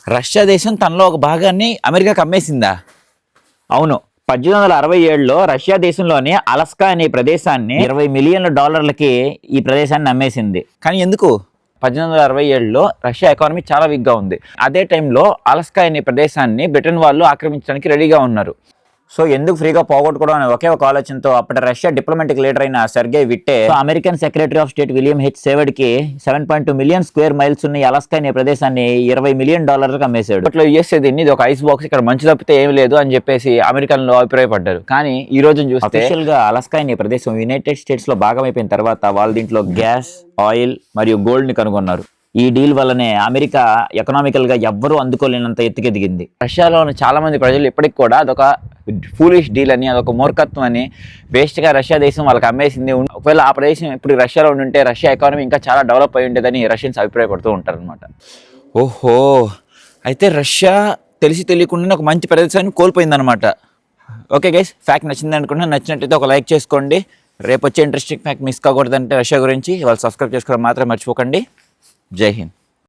Russia దేశం తనలో ఒక భాగాన్ని అమెరికాకి అమ్మేసిందా? అవును. 1867లో రష్యా దేశంలోని అలస్కా అనే ప్రదేశాన్ని $20 మిలియన్ల ఈ ప్రదేశాన్ని అమ్మేసింది. కానీ ఎందుకు? 1867లో రష్యా ఎకానమీ చాలా వీక్గా ఉంది. అదే టైంలో అలస్కా అనే ప్రదేశాన్ని బ్రిటన్ వాళ్ళు ఆక్రమించడానికి రెడీగా ఉన్నారు. సో ఎందుకు ఫ్రీగా పోగొట్టుకోవడం అనే ఒకే ఒక ఆలోచనతో అప్పటి రష్యా డిప్లొమాటిక్ లీడర్ అయిన Sergei Witte American secretary of state William H సేవడ్కి 7.2 మిలియన్ స్క్వేర్ మైల్స్ ఉన్న అలస్కా అనే ప్రదేశాన్ని $20 మిలియన్ అమ్మేశాడు. అట్లా యూఎస్ఏ దీన్ని ఇది ఒక ఐస్ బాక్స్, ఇక్కడ మంచి తప్పితే ఏమి లేదు అని చెప్పేసి అమెరికన్లు అభిప్రాయపడ్డారు. కానీ ఈ రోజు చూస్తే అఫీషియల్ గా అలస్కా అనే ప్రదేశం యునైటెడ్ స్టేట్స్ లో భాగం అయిపోయిన తర్వాత వాళ్ళు దీంట్లో గ్యాస్, ఆయిల్ మరియు గోల్డ్ ని కనుగొన్నారు. ఈ డీల్ వల్లనే అమెరికా ఎకనామికల్ గా ఎవ్వరూ అందుకోలేనంత ఎత్తుకెదిగింది. రష్యాలోని చాలా మంది ప్రజలు ఇప్పటికి కూడా అదొక ఫూలిష్ డీల్ అని, అదొక మూర్ఖత్వం అని, వేస్ట్ గా రష్యా దేశం వాళ్ళకి అమ్మేసింది. ఒకవేళ ఆ ప్రదేశం ఇప్పుడు రష్యాలో ఉంటే రష్యా ఎకానమీ ఇంకా చాలా డెవలప్ అయి ఉండేదని రష్యన్స్ అభిప్రాయపడుతూ ఉంటారు అనమాట. ఓహో, అయితే రష్యా తెలిసి తెలియకుండా ఒక మంచి ప్రదేశాన్ని కోల్పోయిందనమాట. ఓకే గైస్, ఫ్యాక్ట్ నచ్చింది అనుకుంటున్నా. నచ్చినట్టయితే ఒక లైక్ చేసుకోండి. రేపు వచ్చే ఇంట్రెస్టింగ్ ఫ్యాక్ట్ మిస్ కాకూడదంటే రష్యా గురించి వాళ్ళు సబ్స్క్రైబ్ చేసుకోవడం మాత్రం మర్చిపోకండి. జై హింద్.